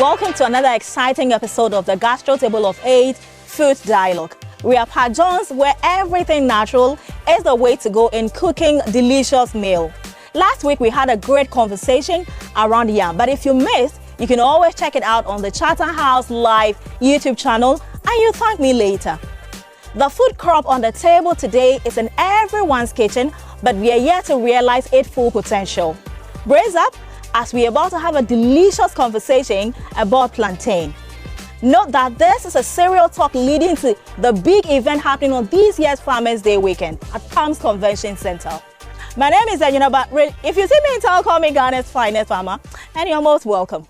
Welcome to another exciting episode of the Gastro Table of 8 Food Dialogue. We are patrons where everything natural is the way to go in cooking delicious meal. Last week we had a great conversation around yam, but if you missed, you can always check it out on the Charterhouse Live YouTube Channel and you'll thank me later. The food crop on the table today is in everyone's kitchen, but we are yet to realize its full potential. Brace up as we are about to have a delicious conversation about plantain. Note that this is a cereal talk leading to the big event happening on this year's Farmers Day weekend at Palms Convention Center. My name is Ejina, but if you see me in town, call me Ghana's finest farmer, and you're most welcome.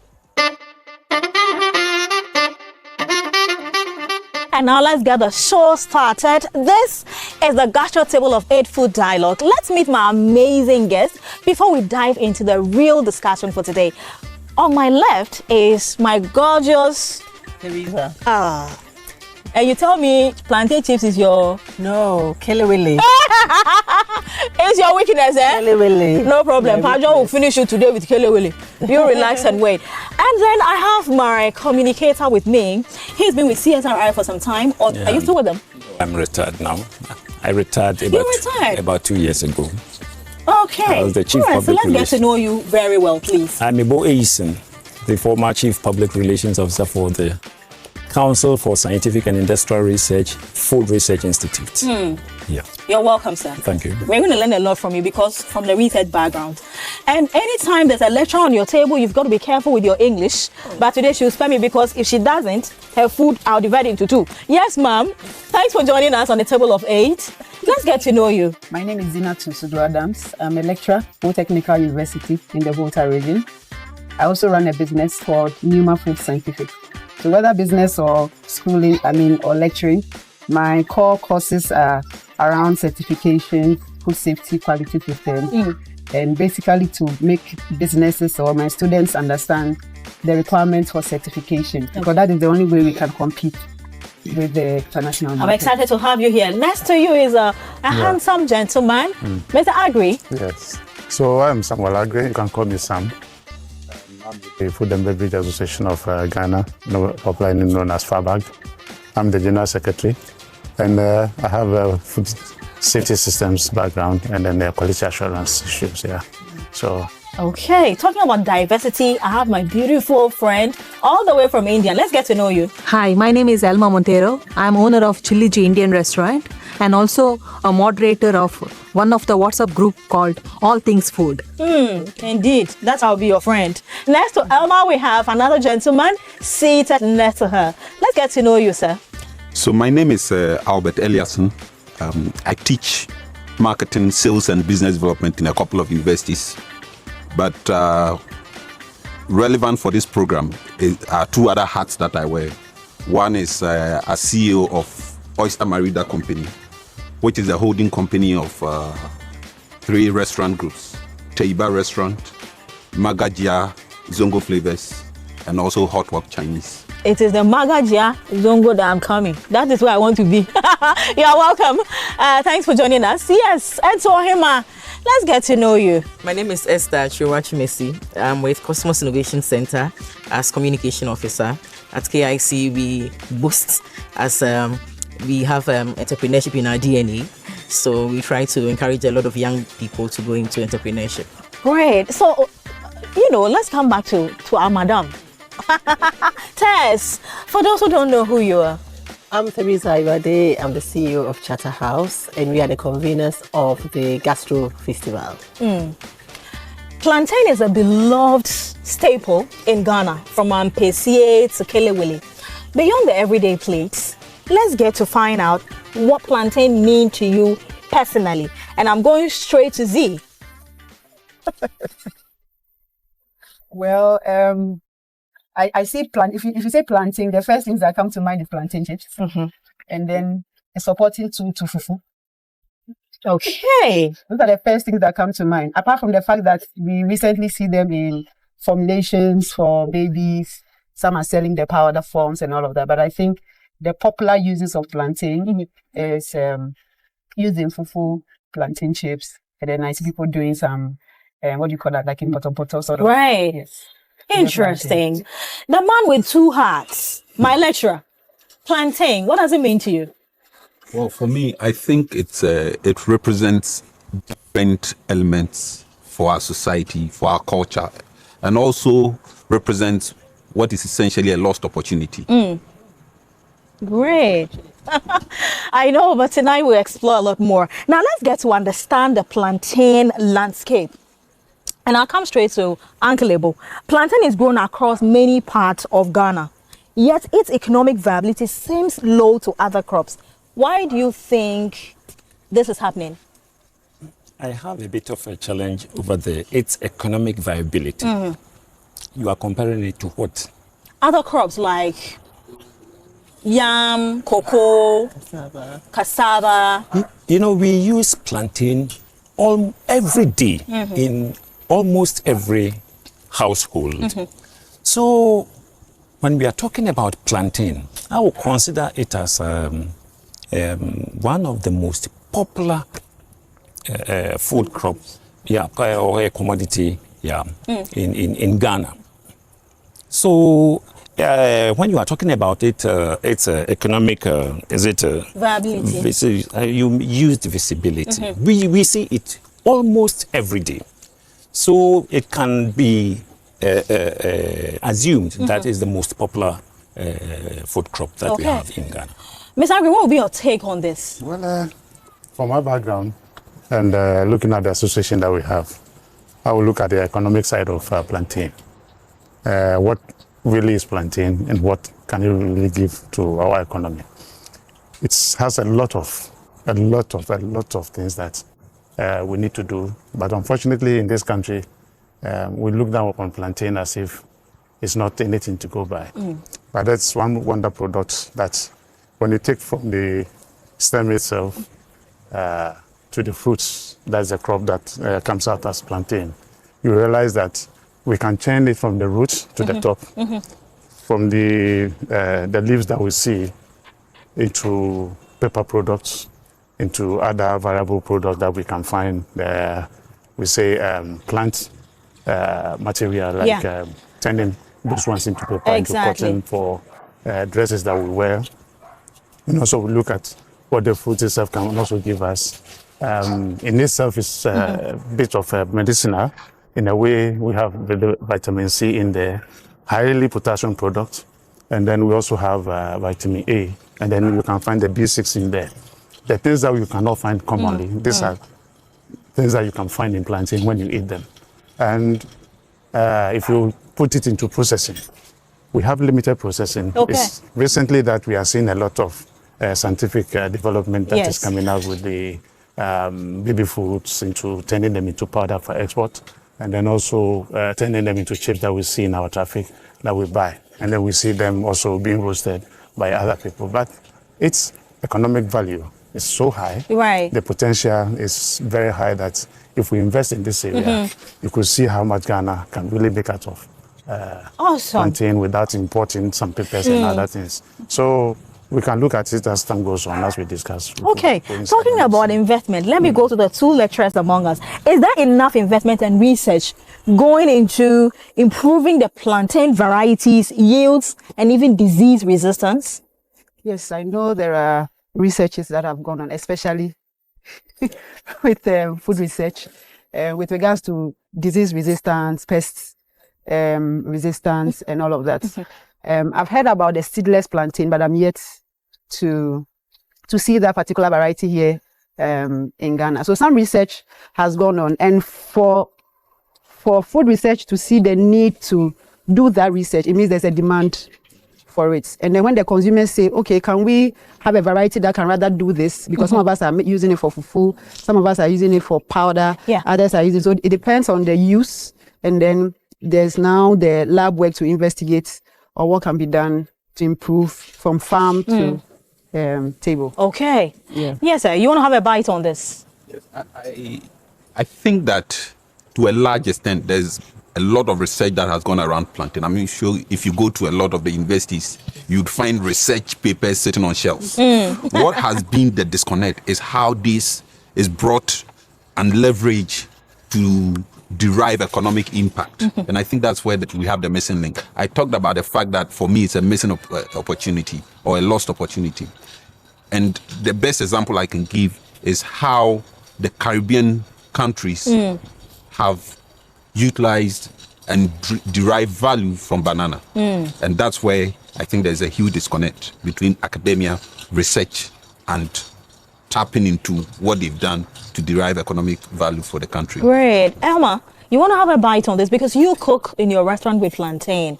And now let's get the show started. This is the Gastro Table of 8 Food Dialogue. Let's meet my amazing guests before we dive into the real discussion for today. On my left is my gorgeous Teresa. And you tell me plantain chips is your... No, kelewele. It's your weakness, eh? Kelewele. No problem. Pajo will finish you today with kelewele. You relax and wait. And then I have my communicator with me. He's been with CSRI for some time. Are you still with them? I'm retired now. I retired about 2 years ago. Okay. I was the Chief Public So let's Relations. get to know you very well, please. I'm Ibo Eisen, the former Chief Public Relations Officer for the Council for Scientific and Industrial Research, Food Research Institute. Yeah. You're welcome, sir. Thank you. We're going to learn a lot from you because from the research background. And anytime there's a lecture on your table, you've got to be careful with your English. But today she'll spare me because if she doesn't, her food, I'll divide into 2. Yes, ma'am. Thanks for joining us on the Table of 8. Let's get to know you. My name is Zina Tusudu Adams. I'm a lecturer at Polytechnical University in the Volta region. I also run a business called Numa Food Scientific. So whether business or schooling, or lecturing, my core courses are around certification, food safety, quality system, and basically to make businesses or my students understand the requirements for certification, because that is the only way we can compete with the international market. I'm excited to have you here. Next to you is a handsome gentleman, Mr. Agri. Yes. So I'm Samuel Agri. You can call me Sam. I'm the Food and Beverage Association of Ghana, popularly known as FABAG. I'm the General Secretary, and I have a food safety systems background and then quality assurance issues. Yeah. So. Okay, talking about diversity, I have my beautiful friend all the way from India. Let's get to know you. Hi, my name is Elma Montero. I'm owner of Chili G Indian Restaurant and also a moderator of one of the WhatsApp group called All Things Food. Indeed, that's how I'll be your friend. Next to Elma, we have another gentleman seated next to her. Let's get to know you, sir. So my name is Albert Eliasson. I teach marketing, sales and business development in a couple of universities. But relevant for this program are 2 other hats that I wear. One is a CEO of Oyster Marida Company, which is a holding company of 3 restaurant groups: Teiba Restaurant, Magajia, Zongo Flavors, and also Hot Wok Chinese. It is the Magajia Zongo that I'm coming. That is where I want to be. You're welcome. Thanks for joining us. Yes, and so Hema, let's get to know you. My name is Esther Chiwachimesi. I'm with Cosmos Innovation Center as Communication Officer. At KIC, we boast as we have entrepreneurship in our DNA. So we try to encourage a lot of young people to go into entrepreneurship. Great. So, let's come back to our madam. Tess, for those who don't know who you are. I'm Teresa Ibade. I'm the CEO of Charterhouse, and we are the conveners of the Gastro Feastival. Plantain is a beloved staple in Ghana, from Ampesie to kelewele. Beyond the everyday plates, let's get to find out what plantain mean to you personally. And I'm going straight to Z. Well, I see if you say plantain, the first things that come to mind is plantain chips, and then a supporting to fufu. Okay, those are the first things that come to mind. Apart from the fact that we recently see them in formulations for babies, some are selling the powder forms and all of that. But I think the popular uses of plantain is using fufu, plantain chips, and then I see people doing some what do you call that, like in bottle sort of. Right. Yes. Interesting. The man with two hats, my lecturer, plantain, what does it mean to you? Well, for me, I think it represents different elements for our society, for our culture, and also represents what is essentially a lost opportunity. Great. I know, but tonight we'll explore a lot more. Now let's get to understand the plantain landscape. And I'll come straight to Uncle Ebo. Plantain is grown across many parts of Ghana, yet its economic viability seems low to other crops. Why do you think this is happening? I have a bit of a challenge over its economic viability. You are comparing it to what? Other crops like yam, cocoa, cassava. You know, we use plantain every day in almost every household. So when we are talking about plantain, I would consider it as one of the most popular food crops, or a commodity, in Ghana. So when you are talking about it, it's economic, is it viability? You used visibility. We see it almost every day. So it can be assumed that is the most popular food crop that we have in Ghana. Ms. Agri, what will be your take on this? Well, from my background and looking at the association that we have, I will look at the economic side of plantain. What really is plantain and what can it really give to our economy? It has a lot of things that we need to do, but unfortunately in this country, we look down upon plantain as if it's not anything to go by. But that's one wonder product that when you take from the stem itself to the fruits, that's the crop that comes out as plantain, you realize that we can turn it from the roots to the top, from the leaves that we see into paper products, into other variable products that we can find. We say plant material, like turning those ones into paper, into cotton for dresses that we wear. And also we look at what the fruit itself can also give us. In itself is a bit of medicinal. In a way, we have the vitamin C in there, highly potassium product, and then we also have vitamin A, and then you can find the B6 in there. The things that you cannot find commonly, these are things that you can find in plantain when you eat them. And if you put it into processing, we have limited processing. It's recently that we are seeing a lot of scientific development that is coming out with the baby foods, into turning them into powder for export, and then also turning them into chips that we see in our traffic that we buy. And then we see them also being roasted by other people. But its economic value is so high. The potential is very high that if we invest in this area, you could see how much Ghana can really make out of plantain without importing some peppers and other things. So we can look at it as time goes on, as we discussed. Talking about investment, let me go to the two lecturers among us. Is there enough investment and research going into improving the plantain varieties, yields, and even disease resistance? Yes, I know there are researches that have gone on, especially with food research, with regards to disease resistance, pest resistance, and all of that. I've heard about the seedless plantain, but I'm yet to see that particular variety here in Ghana. So some research has gone on, and for food research to see the need to do that research, it means there's a demand for it. And then when the consumers say, okay, can we have a variety that can rather do this? Because some of us are using it for fufu, some of us are using it for powder, others are using it. So it depends on the use. And then there's now the lab work to investigate or what can be done to improve from farm to table. Yes, sir. You want to have a bite on this? Yes, I think that to a large extent, there's a lot of research that has gone around plantain. I'm sure if you go to a lot of the universities, you'd find research papers sitting on shelves. What has been the disconnect is how this is brought and leveraged to derive economic impact. And I think that's where we have the missing link. I talked about the fact that for me it's a missing opportunity or a lost opportunity. And the best example I can give is how the Caribbean countries have utilized and derive value from banana. And that's where I think there's a huge disconnect between academia, research, and tapping into what they've done to derive economic value for the country. Great. Elma, you want to have a bite on this because you cook in your restaurant with plantain.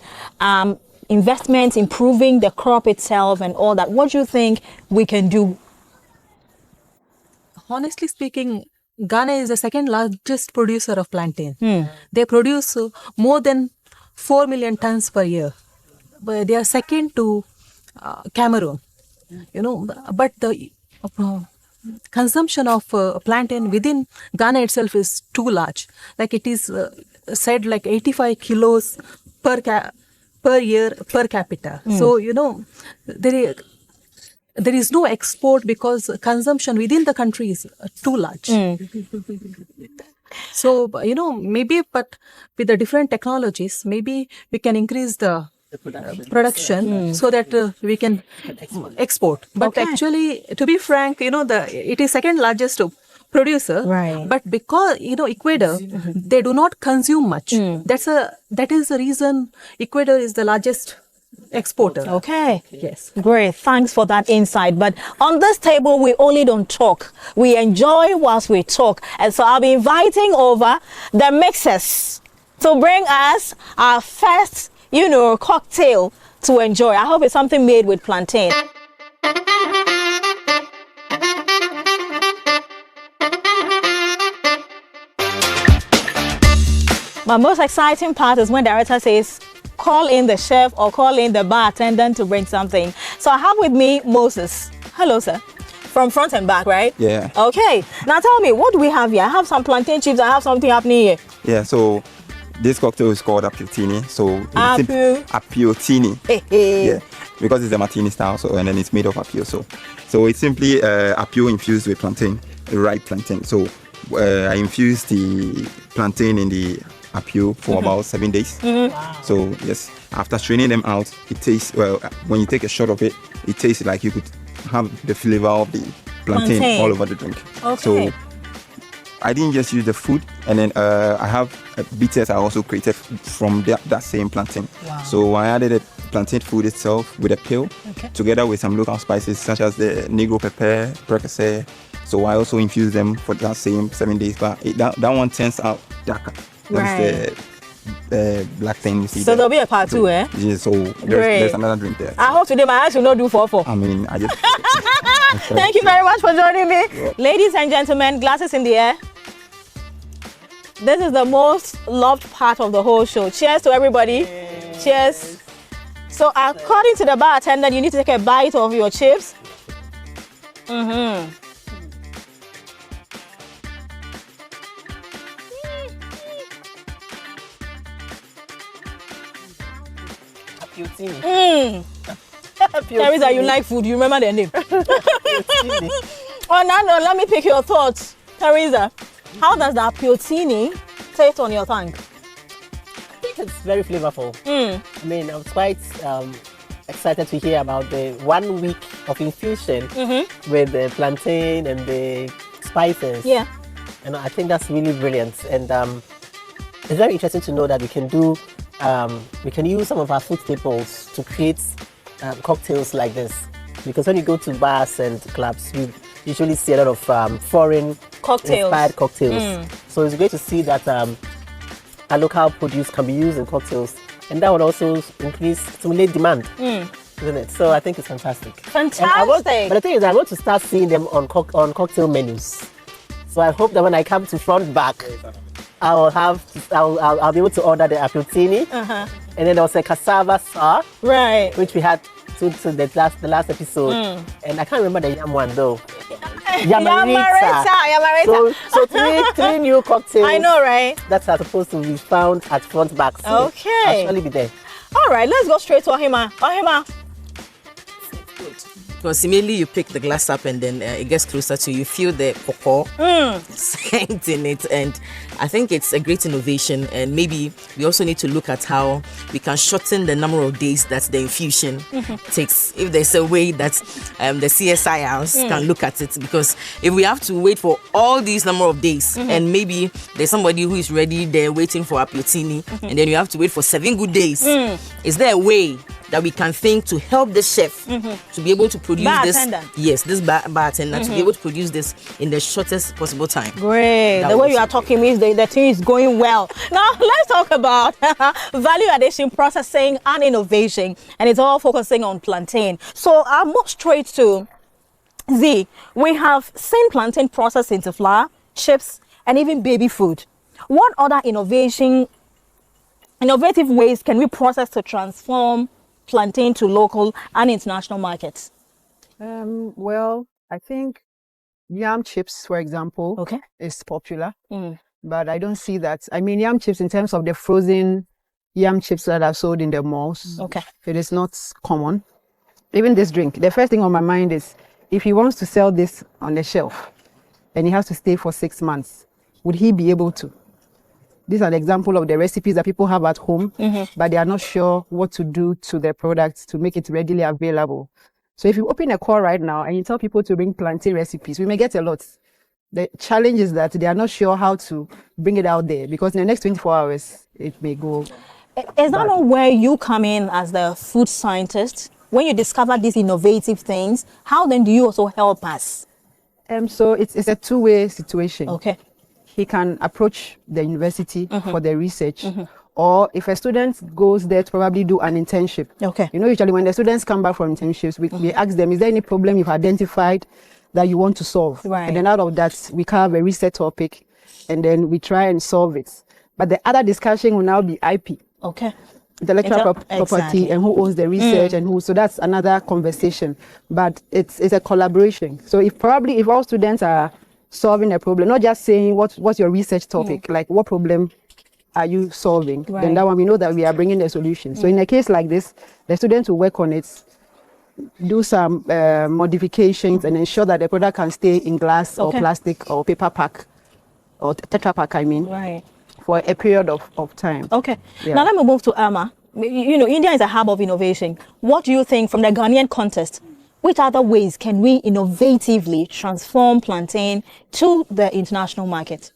Investments, improving the crop itself and all that. What do you think we can do? Honestly speaking, Ghana is the second largest producer of plantain. They produce more than 4 million tons per year. But they are second to Cameroon. But the consumption of plantain within Ghana itself is too large. Like it is said like 85 kilos per year per capita. So, there is no export because consumption within the country is too large. So, maybe, but with the different technologies, maybe we can increase the production so that we can export. But actually, to be frank, it is second largest producer. Right. But because, Ecuador, they do not consume much. That is the reason Ecuador is the largest exporter. Okay. Yes. Great. Thanks for that insight. But on this table, we only don't talk. We enjoy whilst we talk. And so I'll be inviting over the mixers to bring us our first, cocktail to enjoy. I hope it's something made with plantain. My most exciting part is when the director says, call in the chef or call in the bar attendant to bring something. So I have with me Moses. Hello, sir. From front and back, right? Yeah. Okay. Now tell me, what do we have here? I have some plantain chips. I have something happening here. Yeah, so this cocktail is called Appiotini. So Appiotini. Yeah, because it's a martini style, and then it's made of Appio. So it's simply Appio infused with plantain, the ripe plantain. So I infused the plantain in the Appio for about 7 days. Wow. So yes, after straining them out, it tastes, when you take a shot of it, it tastes like you could have the flavor of the plantain all over the drink. Okay. So I didn't just use the food, and then I have bitters I also created from that same plantain. Wow. So I added the plantain food itself with a pill, together with some local spices such as the negro pepper, percocet. So I also infused them for that same 7 days, but that one turns out darker. That's the black thing you see. So there'll be a part two, eh? Yeah, so there's another drink there. I hope today my eyes will not do 4-4. I mean, I just... Thank you very much for joining me. Yeah. Ladies and gentlemen, glasses in the air. This is the most loved part of the whole show. Cheers to everybody. Yay. Cheers. So according to the bar attendant, you need to take a bite of your chips. Teresa, you like food, you remember the name. Oh, no, let me pick your thoughts. Teresa, how does the Appiotini taste on your tongue? I think it's very flavorful. I mean, I was quite excited to hear about the 1 week of infusion with the plantain and the spices. Yeah. And I think that's really brilliant. And it's very interesting to know that we can do we can use some of our food staples to create cocktails like this. Because when you go to bars and clubs, you usually see a lot of foreign inspired cocktails. So it's great to see that a local produce can be used in cocktails, and that would also stimulate demand, isn't it? So I think it's fantastic. Fantastic. But the thing is, I want to start seeing them on cocktail menus. So I hope that when I come to front back, I'll be able to order the Appiotini, and then there was a cassava sour, right, which we had to the last episode, and I can't remember the yam one though. Yamarita. So three new cocktails. I know, right? That are supposed to be found at front back. So okay, I'll surely be there. All right, let's go straight to Ohima. Ohima. Because immediately you pick the glass up and then it gets closer to you, feel the cocoa scent in it, and I think it's a great innovation, and maybe we also need to look at how we can shorten the number of days that the infusion takes. If there's a way that the CSI house can look at it, because if we have to wait for all these number of days, and maybe there's somebody who is ready there waiting for a Piotini, and then you have to wait for 7 good days, is there a way that we can think to help the chef to be able to produce this bartender to be able to produce this in the shortest possible time? Great. The way you are talking means the thing is going well. Now let's talk about value addition, processing, and innovation, and it's all focusing on plantain. So I'll move straight to Z. We have seen plantain processed into flour, chips, and even baby food. What other innovative ways can we process to transform plantain to local and international markets? Well, I think yam chips, for example, is popular, but I don't see that. I mean, yam chips in terms of the frozen yam chips that are sold in the malls, it is not common. Even this drink, the first thing on my mind is, if he wants to sell this on the shelf and he has to stay for 6 months, would he be able to? These are an example of the recipes that people have at home, but they are not sure what to do to their products to make it readily available. So if you open a call right now and you tell people to bring plantain recipes, we may get a lot. The challenge is that they are not sure how to bring it out there, because in the next 24 hours, it may go. Is that not where you come in as the food scientist? When you discover these innovative things, how then do you also help us? So it's a two-way situation. Okay. He can approach the university for the research, or if a student goes there to probably do an internship. Okay. You know, usually when the students come back from internships, we ask them, is there any problem you've identified that you want to solve? Right. And then out of that, we carve a research topic, and then we try and solve it. But the other discussion will now be IP. Okay. Intellectual property, and who owns the research and who. So that's another conversation. But it's a collaboration. So if all students are solving a problem, not just saying what's your research topic, like what problem are you solving, then that one we know that we are bringing the solution. So in a case like this, the students will work on it, do some modifications, and ensure that the product can stay in glass or plastic or paper pack or Tetra Pak, I mean, for a period of time. Okay. Now let me move to Amma. You know, India is a hub of innovation. What do you think from the Ghanaian context? Which other ways can we innovatively transform plantain to the international market?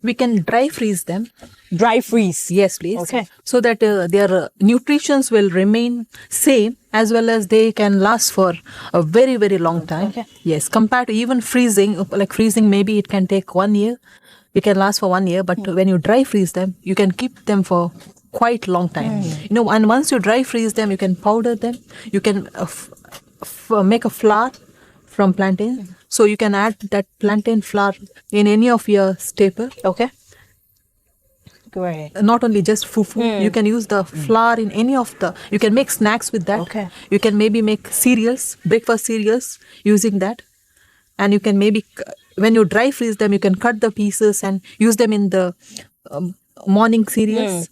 We can dry freeze them. Dry freeze? Yes, please. Okay. So that their nutritions will remain same, as well as they can last for a very, very long time. Okay. Yes, compared to even freezing, like freezing maybe it can take 1 year. It can last for 1 year, but when you dry freeze them, you can keep them for quite long time. You know, and once you dry freeze them, you can powder them. You can make a flour from plantain. So you can add that plantain flour in any of your staple. Okay. Great. Not only just fufu, you can use the flour in any of the, you can make snacks with that. Okay. You can maybe make cereals, breakfast cereals using that. And you can maybe, when you dry freeze them, you can cut the pieces and use them in the morning cereals.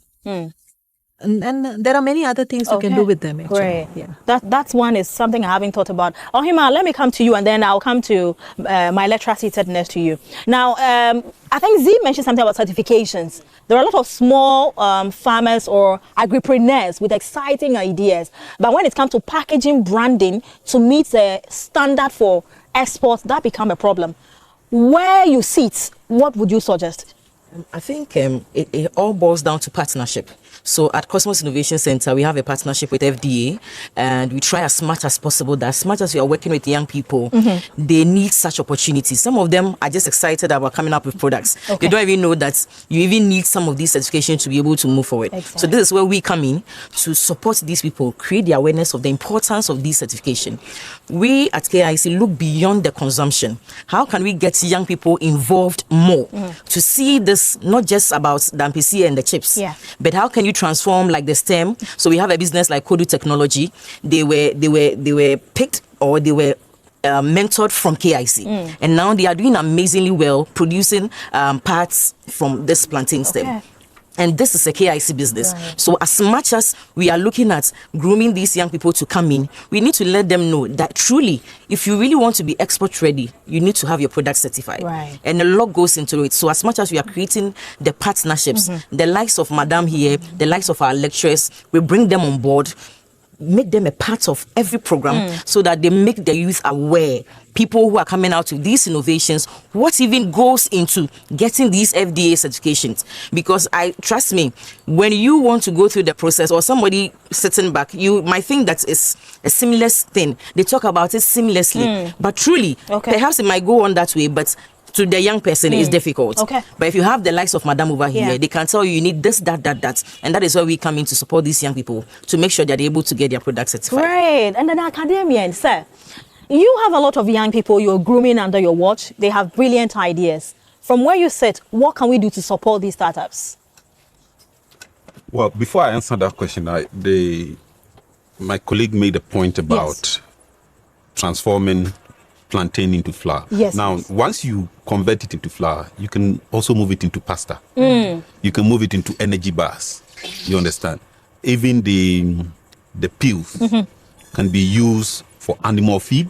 And there are many other things you can do with them. Actually. Great. Yeah. That's one is something I haven't thought about. Ohima, let me come to you, and then I'll come to my lecturer seated next to you. Now, I think Z mentioned something about certifications. There are a lot of small farmers or agripreneurs with exciting ideas, but when it comes to packaging, branding to meet the standard for exports, that become a problem. Where you sit, what would you suggest? I think it all boils down to partnership. So at Cosmos Innovation Center, we have a partnership with FDA, and we try as much as possible that as much as we are working with young people, they need such opportunities. Some of them are just excited about coming up with products. They don't even know that you even need some of these certifications to be able to move forward. So this is where we come in to support these people, create the awareness of the importance of these certifications. We at KIC look beyond the consumption. How can we get young people involved more to see this not just about the MPC and the chips, but how can you transform like the STEM? So we have a business like Kodu Technology. They were picked, or they were mentored from KIC, and now they are doing amazingly well, producing parts from this plantain stem. And this is a KIC business. So as much as we are looking at grooming these young people to come in, we need to let them know that truly, if you really want to be export ready, you need to have your product certified. And a lot goes into it. So as much as we are creating the partnerships, the likes of Madam here, the likes of our lecturers, we bring them on board, make them a part of every program so that they make the youth aware. People who are coming out with these innovations, what even goes into getting these FDA certifications. Because trust me, when you want to go through the process, or somebody sitting back, you might think that it's a seamless thing. They talk about it seamlessly, but truly, perhaps it might go on that way, but to the young person it's difficult. But if you have the likes of Madam over here, they can tell you need this, that, and that is why we come in to support these young people to make sure that they're able to get their products certified. Right. And then academia, sir, you have a lot of young people you're grooming under your watch. They have brilliant ideas. From where you sit, what can we do to support these startups? Well, before I answer that question, my colleague made a point about transforming plantain into flour. Now, once you convert it into flour, you can also move it into pasta. You can move it into energy bars. You understand? Even the peels can be used for animal feed.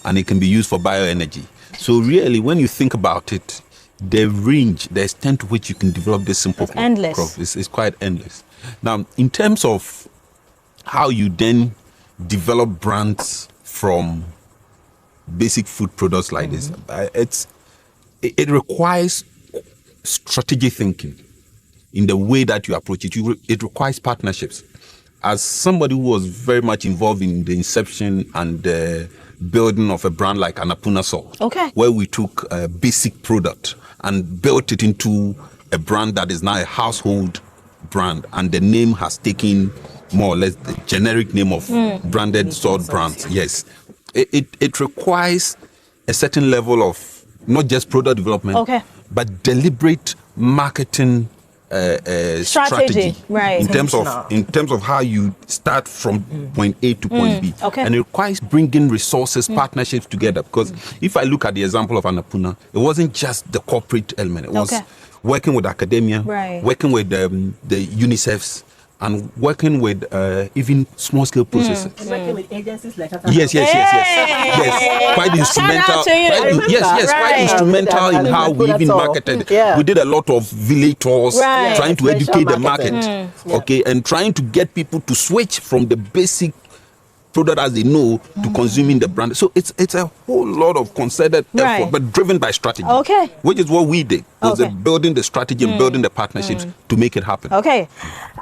And it can be used for bioenergy. So really, when you think about it, the range, the extent to which you can develop this simple crop is quite endless. Now, in terms of how you then develop brands from basic food products like this, it requires strategic thinking in the way that you approach it. It requires partnerships. As somebody who was very much involved in the inception and the building of a brand like Annapurna Salt, where we took a basic product and built it into a brand that is now a household brand, and the name has taken more or less the generic name of branded salt brands. Yes. It requires a certain level of not just product development, but deliberate marketing strategy right, in terms of how you start from point A to point B. Okay. And it requires bringing resources, partnerships together. Because if I look at the example of Annapurna, it wasn't just the corporate element. It was working with academia, working with the UNICEFs, and working with even small-scale processes. Working with agencies like Yes. Quite instrumental. Quite instrumental in how we even marketed. We did a lot of village tours, trying to educate the market, and trying to get people to switch from the basic product as they know to consuming the brand. So it's a whole lot of concerted effort, but driven by strategy. Which is what we did. Was building the strategy and building the partnerships to make it happen.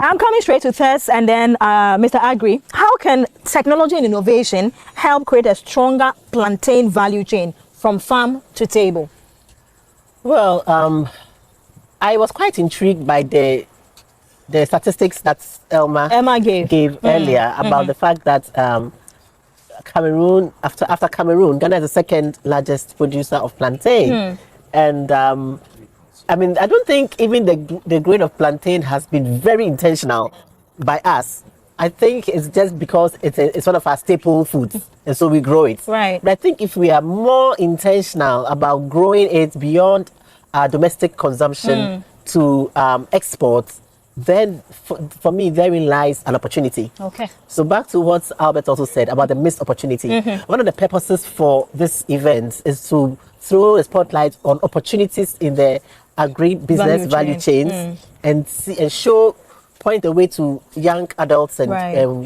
I'm coming straight to Tess and then Mr. Agri. How can technology and innovation help create a stronger plantain value chain from farm to table? Well, I was quite intrigued by the statistics that Emma gave earlier about the fact that Cameroon, after Cameroon, Ghana is the second largest producer of plantain. And I mean, I don't think even the grain of plantain has been very intentional by us. I think it's just because it's one of our staple foods, and so we grow it. But I think if we are more intentional about growing it beyond our domestic consumption to export, then for me, therein lies an opportunity. So back to what Albert also said about the missed opportunity. One of the purposes for this event is to throw a spotlight on opportunities in the agri-business value chains and point the way to young adults and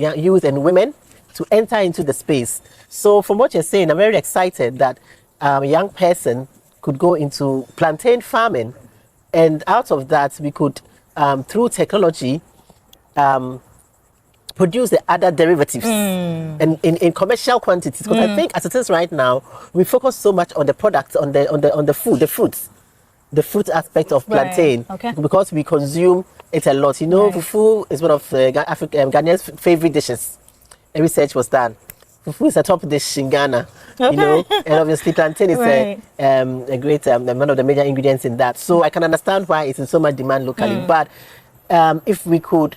young youth and women to enter into the space. So from what you're saying, I'm very excited that a young person could go into plantain farming, and out of that we could through technology, produce the other derivatives and in commercial quantities. Because I think as it is right now, we focus so much on the product, on the food, the fruit aspect of plantain, because we consume it a lot. You know, fufu is one of Ghanaian's favorite dishes. A research was done. Fufu is a top dish in Ghana, you know, and obviously plantain is a great one of the major ingredients in that. So I can understand why it's in so much demand locally. But if we could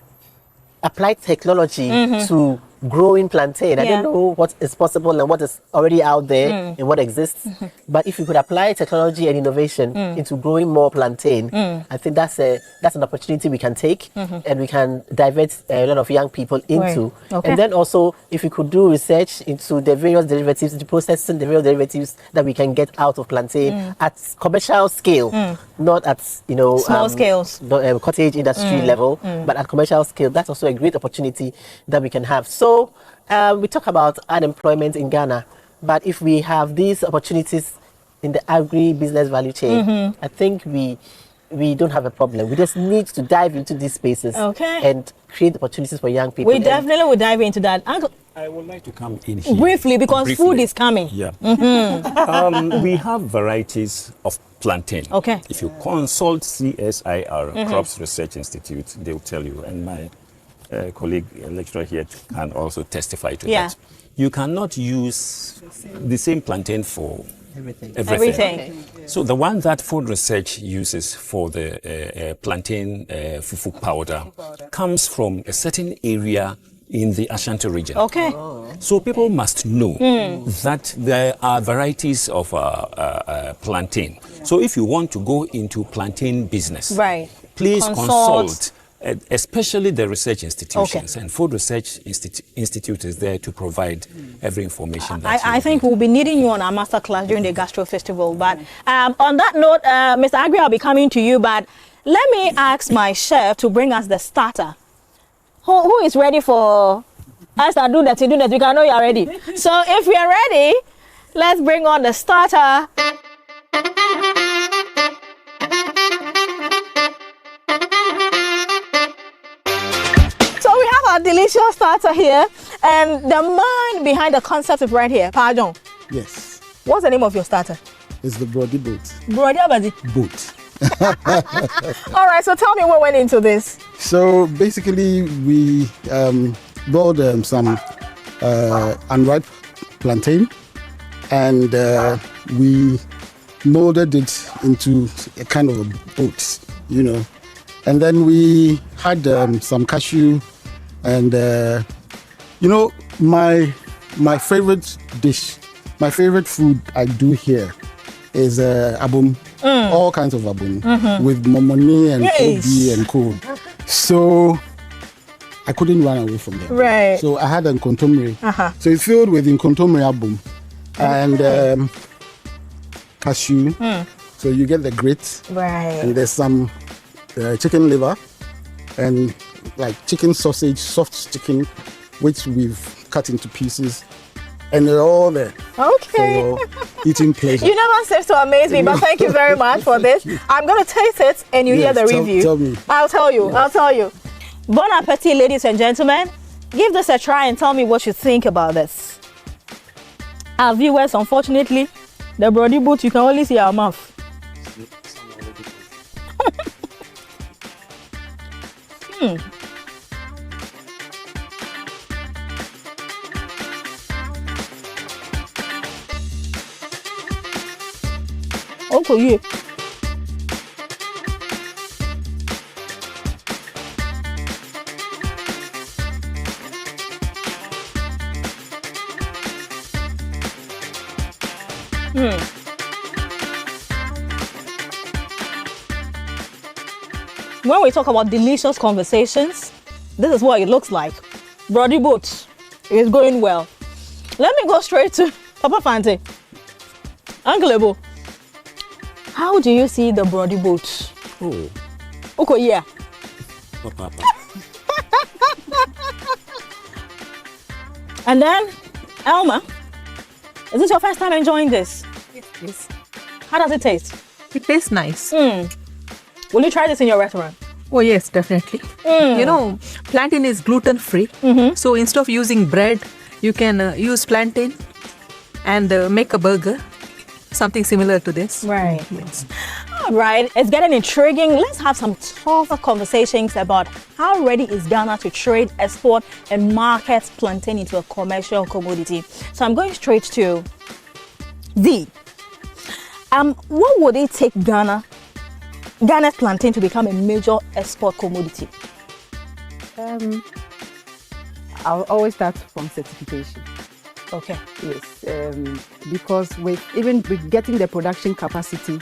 apply technology to growing plantain. I didn't know what is possible and what is already out there and what exists. But if you could apply technology and innovation into growing more plantain, I think that's an opportunity we can take and we can divert a lot of young people into. Okay. And then also, if we could do research into the various derivatives, the processing the various derivatives that we can get out of plantain at commercial scale, not at small scales, cottage industry level, but at commercial scale. That's also a great opportunity that we can have. So we talk about unemployment in Ghana, but if we have these opportunities in the agri-business value chain, I think we don't have a problem. We just need to dive into these spaces and create opportunities for young people. We definitely will dive into that. Uncle, I would like to come in here briefly because food is coming. Yeah. We have varieties of plantain. Okay. If you consult CSIR, Crops Research Institute, they will tell you, and my colleague lecturer here can also testify to that. You cannot use the same plantain for everything. So the one that Food Research uses for the plantain fufu powder comes from a certain area in the Ashanti region. Okay. So people must know that there are varieties of plantain. So if you want to go into plantain business, please consult especially the research institutions, and Food Research Institute is there to provide every information. I think we'll be needing you on our masterclass during the Gastro Festival. But on that note, Mr. Agri, I'll be coming to you, but let me ask my chef to bring us the starter. Who is ready for us to do that? We can know you are ready. So if we are ready, let's bring on the starter. A delicious starter here, and the man behind the concept is right here. Pardon. Yes. What's the name of your starter? It's the Brody boat. Brody Abadi? Boat. All right, so tell me what went into this. So basically, we boiled some unripe plantain, and we molded it into a kind of a boat, and then we had some cashew. And my favorite dish, my favorite food I do here is abum, all kinds of abum with momoni and obi and cool. So I couldn't run away from them. Right. So I had a nkontomire. So it's filled with nkontomire abum and cashew. So you get the grit. Right. And there's some chicken liver and like chicken sausage, soft chicken, which we've cut into pieces, and they're all there. Okay. So eating pleasure. You never cease to amaze me, but thank you very much for this. I'm going to taste it and you hear the review. Tell me. I'll tell you. I'll tell you. Bon appetit, ladies and gentlemen. Give this a try and tell me what you think about this. Our viewers, unfortunately, the Brody boot, you can only see our mouth. Okay. When we talk about delicious conversations, this is what it looks like. Brody boat is going well. Let me go straight to Papa Fante. Uncle Ebo, how do you see the Brody boat? Oh. Okay, yeah. Papa. And then, Elma, is this your first time enjoying this? Yes. How does it taste? It tastes nice. Will you try this in your restaurant? Oh yes, definitely. Plantain is gluten free. So instead of using bread, you can use plantain and make a burger. Something similar to this. Right. Yes. All right, it's getting intriguing. Let's have some tougher conversations about how ready is Ghana to trade, export, and market plantain into a commercial commodity. So I'm going straight to D. What would it take Ghana's plantain to become a major export commodity? I'll always start from certification. Okay. Yes, because even with getting the production capacity,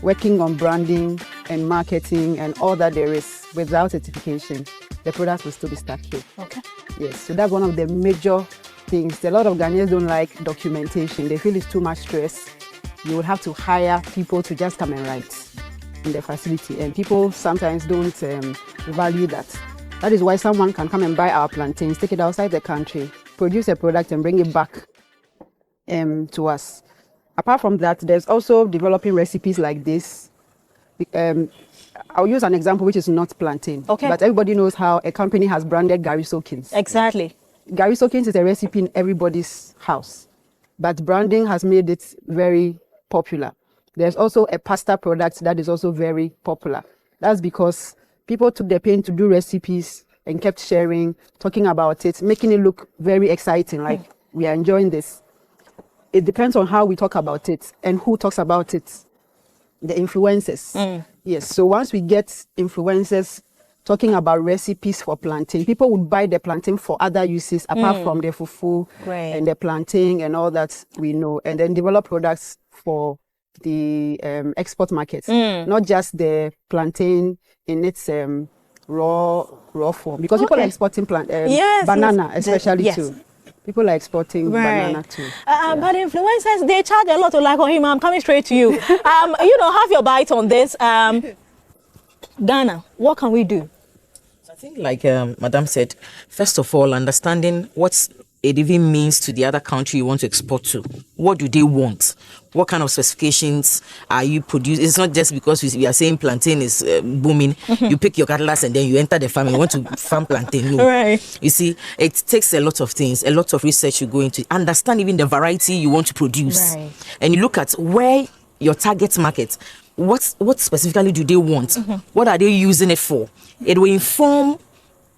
working on branding and marketing and all that there is, without certification, the product will still be stuck here. Okay. Yes, so that's one of the major things. A lot of Ghanaians don't like documentation. They feel it's too much stress. You will have to hire people to just come and write in the facility, and people sometimes don't value that. That is why someone can come and buy our plantains, take it outside the country, produce a product and bring it back to us. Apart from that, there's also developing recipes like this. I'll use an example which is not plantain. Okay. But everybody knows how a company has branded Gari Soakins. Exactly. Gari Soakins is a recipe in everybody's house, but branding has made it very popular. There's also a pasta product that is also very popular. That's because people took the pain to do recipes and kept sharing, talking about it, making it look very exciting, like we are enjoying this. It depends on how we talk about it and who talks about it, the influencers. Yes, so once we get influencers talking about recipes for plantain, people would buy the plantain for other uses apart from the fufu and the plantain and all that we know, and then develop products for the export markets, not just the plantain in its raw form, because people are exporting banana especially too. People are exporting banana too. But influencers, they charge a lot. Like, oh, I'm coming straight to you. Have your bite on this. Ghana, what can we do? I think, like Madam said, first of all, understanding what it even means to the other country you want to export to. What do they want? What kind of specifications are you producing? It's not just because we are saying plantain is booming. You pick your cutlass and then you enter the farm and you want to farm plantain. No. Right. You see, it takes a lot of things, a lot of research you go into. Understand even the variety you want to produce. Right. And you look at where your target market, what specifically do they want? What are they using it for? It will inform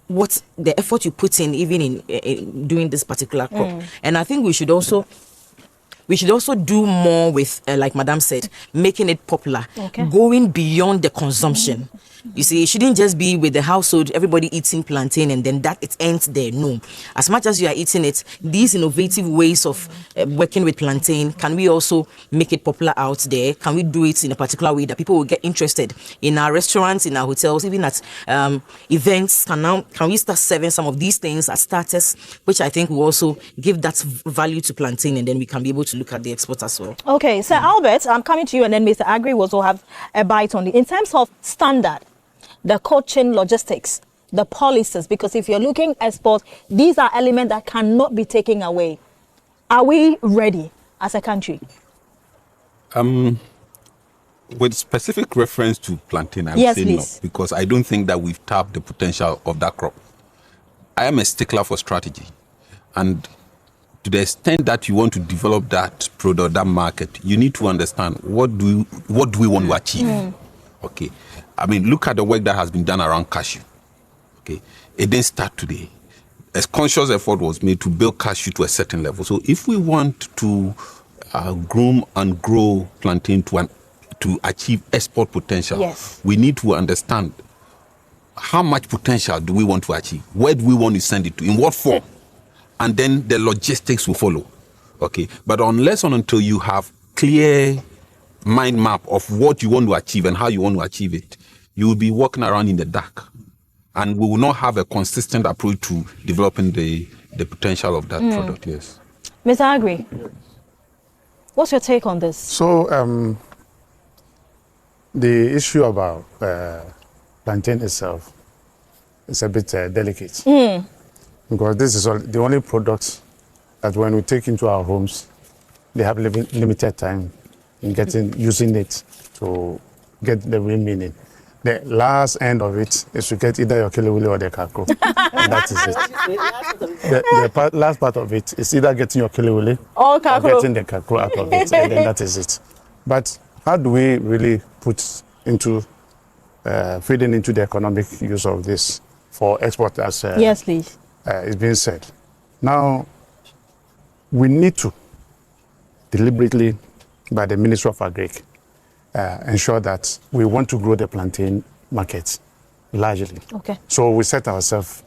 what the effort you put in even in doing this particular crop. And I think we should also do more with, like Madam said, making it popular, going beyond the consumption. You see, it shouldn't just be with the household, everybody eating plantain and then that it ends there. No. As much as you are eating it, these innovative ways of working with plantain, can we also make it popular out there? Can we do it in a particular way that people will get interested in our restaurants, in our hotels, even at events? Can we start serving some of these things as starters, which I think will also give that value to plantain, and then we can be able to look at the export as well. Okay, so Albert, I'm coming to you, and then Mr. Agri will also have a bite on it. In terms of standard, the cold chain logistics, the policies, because if you're looking export, these are elements that cannot be taken away. Are we ready as a country? With specific reference to plantain, I would say no, because I don't think that we've tapped the potential of that crop. I am a stickler for strategy, and to the extent that you want to develop that product, that market, you need to understand what do we want to achieve. Okay, I mean, look at the work that has been done around cashew. Okay, it didn't start today. A conscious effort was made to build cashew to a certain level. So if we want to groom and grow plantain to achieve export potential, we need to understand how much potential do we want to achieve? Where do we want to send it to? In what form? And then the logistics will follow. Okay, but unless and until you have clear mind map of what you want to achieve and how you want to achieve it, you will be walking around in the dark, and we will not have a consistent approach to developing the potential of that product. Yes. Mr. Agri, what's your take on this? So the issue about plantain itself is a bit delicate, because this is the only product that when we take into our homes, they have limited time in using it to get the real meaning. The last end of it is to get either your kelewele or the kaklo. And that is it. The last part of it is either getting your kelewele or getting the kaklo out of it, and then that is it. But how do we really put into feeding into the economic use of this for export, as yes, please, is being said? Now, we need to deliberately, by the Ministry of Agri, ensure that we want to grow the plantain market largely. Okay. So we set ourselves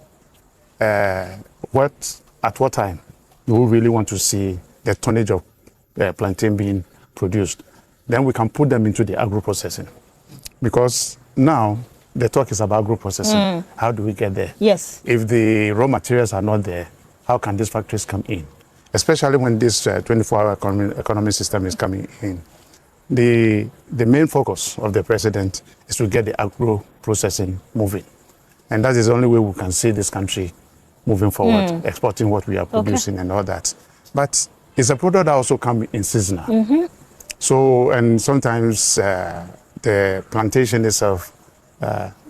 at what time do we really want to see the tonnage of plantain being produced? Then we can put them into the agro-processing. Because now the talk is about agro-processing. How do we get there? Yes. If the raw materials are not there, how can these factories come in? Especially when this 24-hour economic system is coming in. The main focus of the president is to get the agro-processing moving. And that is the only way we can see this country moving forward, exporting what we are producing and all that. But it's a product that also comes in seasonal. So, and sometimes the plantation itself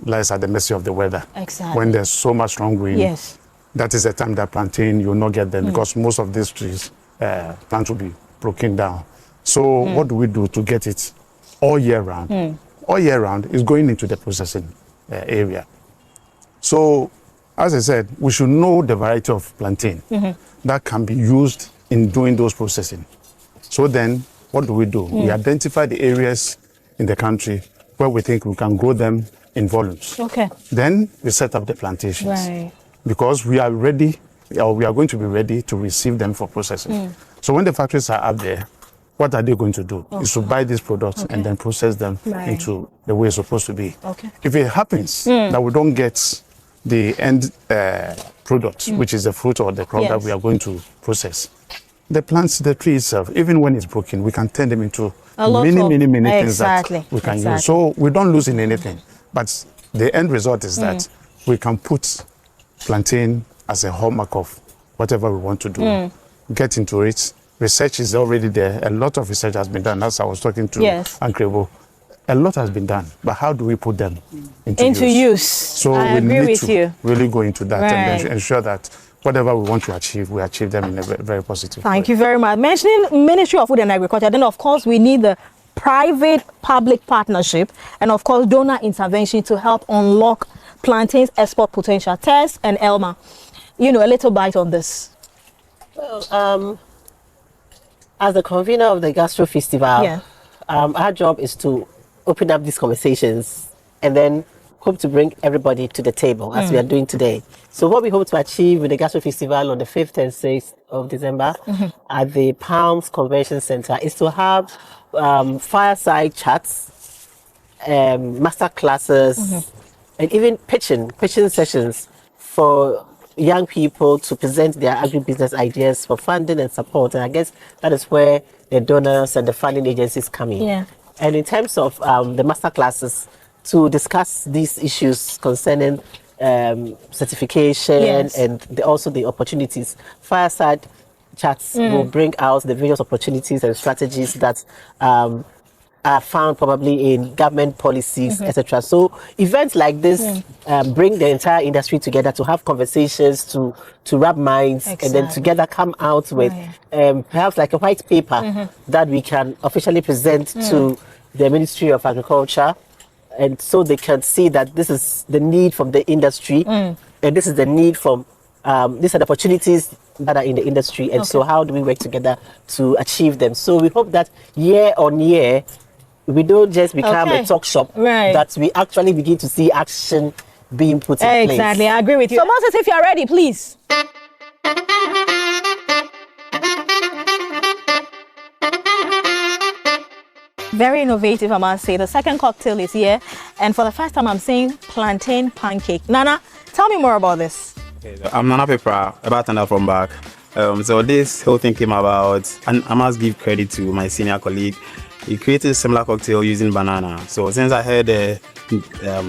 lies at the mercy of the weather. Exactly. When there's so much strong wind, Yes. that is the time that plantain, you will not get them because most of these trees, plants will be broken down. So what do we do to get it all year round? All year round is going into the processing area. So, as I said, we should know the variety of plantain that can be used in doing those processing. So then, what do? We identify the areas in the country where we think we can grow them in volumes. Okay. Then we set up the plantations. Right. Because we are ready, or we are going to be ready to receive them for processing. So when the factories are up there, what are they going to do? Is to buy these products and then process them into the way it's supposed to be. Okay. If it happens that we don't get the end product, which is the fruit or the crop that we are going to process, the plants, the tree itself, even when it's broken, we can turn them into many things that we can use. So we don't lose in anything. But the end result is that we can put plantain as a hallmark of whatever we want to do. Get into it. Research is already there. A lot of research has been done. As I was talking to Ankrebo, a lot has been done. But how do we put them into use? So we need to really go into that and then ensure that whatever we want to achieve, we achieve them in a very positive way. Thank you very much. Mentioning Ministry of Food and Agriculture, then of course we need the private-public partnership and of course donor intervention to help unlock plantain's export potential. Tess and Elma, a little bite on this. Well, as the convener of the Gastro Feastival, our job is to open up these conversations and then hope to bring everybody to the table as we are doing today. So what we hope to achieve with the Gastro Feastival on the 5th and 6th of December at the Palms Convention Center is to have fireside chats, master classes, and even pitching sessions for young people to present their agribusiness ideas for funding and support. And I guess that is where the donors and the funding agencies come in. Yeah. And in terms of the master classes, to discuss these issues concerning certification and also the opportunities, fireside chats will bring out the various opportunities and strategies that are found probably in government policies, etc. So events like this bring the entire industry together to have conversations, to rub minds, and then together come out with perhaps like a white paper that we can officially present to the Ministry of Agriculture, and so they can see that this is the need from the industry, and this is the need from these are the opportunities that are in the industry, and so how do we work together to achieve them? So we hope that year on year, we don't just become a talk shop, that we actually begin to see action being put in place. Exactly, I agree with you. So Moses, if you're ready, please. Very innovative, I must say. The second cocktail is here, and for the first time I'm seeing plantain pancake. Nana, tell me more about this. I'm Nana Pepra, a bartender from back. So this whole thing came about, and I must give credit to my senior colleague. He created a similar cocktail using banana. So since I heard the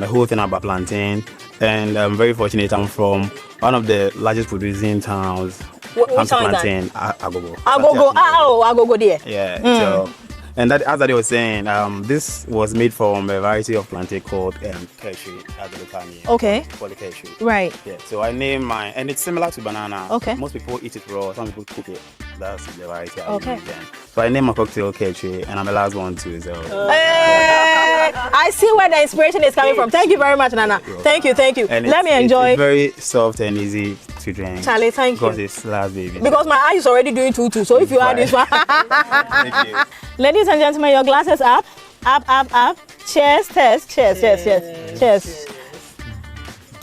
whole thing about plantain, and I'm very fortunate, I'm from one of the largest producing towns. Which plantain, Agogo. Agogo there. Yeah. So, and that, as I was saying, this was made from a variety of plantain called casserole, as the local name. Okay. Called casserole. Right. Yeah. So I named mine, and it's similar to banana. Okay. Most people eat it raw. Some people cook it. That's the variety I use then. So I named my cocktail casserole, and I'm the last one too. So. I see where the inspiration is coming from. Thank you very much, Nana. Thank you. And Let me enjoy. It's very soft and easy to drink. Charlie, thank you. Because it's last baby. Because my eye is already doing tutu. So if you add this one. Thank you. Ladies and gentlemen, your glasses up. Up. Cheers, Tess. Cheers.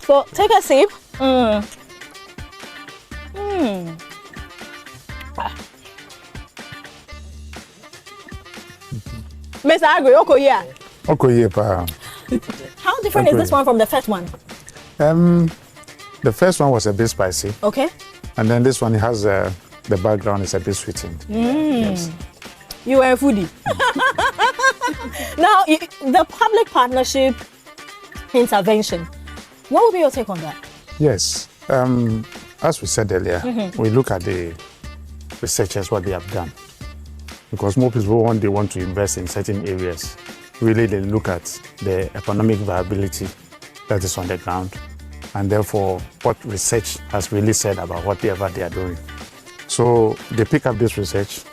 So take a sip. Mr. Agri, yeah. Okay, pa. How different is this one from the first one? The first one was a bit spicy. Okay. And then this one has the background is a bit sweetened. Yes. You are a foodie. Now, the public partnership intervention, what would be your take on that? Yes. As we said earlier, we look at the researchers, what they have done. Because more people, when they want to invest in certain areas, really they look at the economic viability that is on the ground, and therefore what research has really said about whatever they are doing. So they pick up this research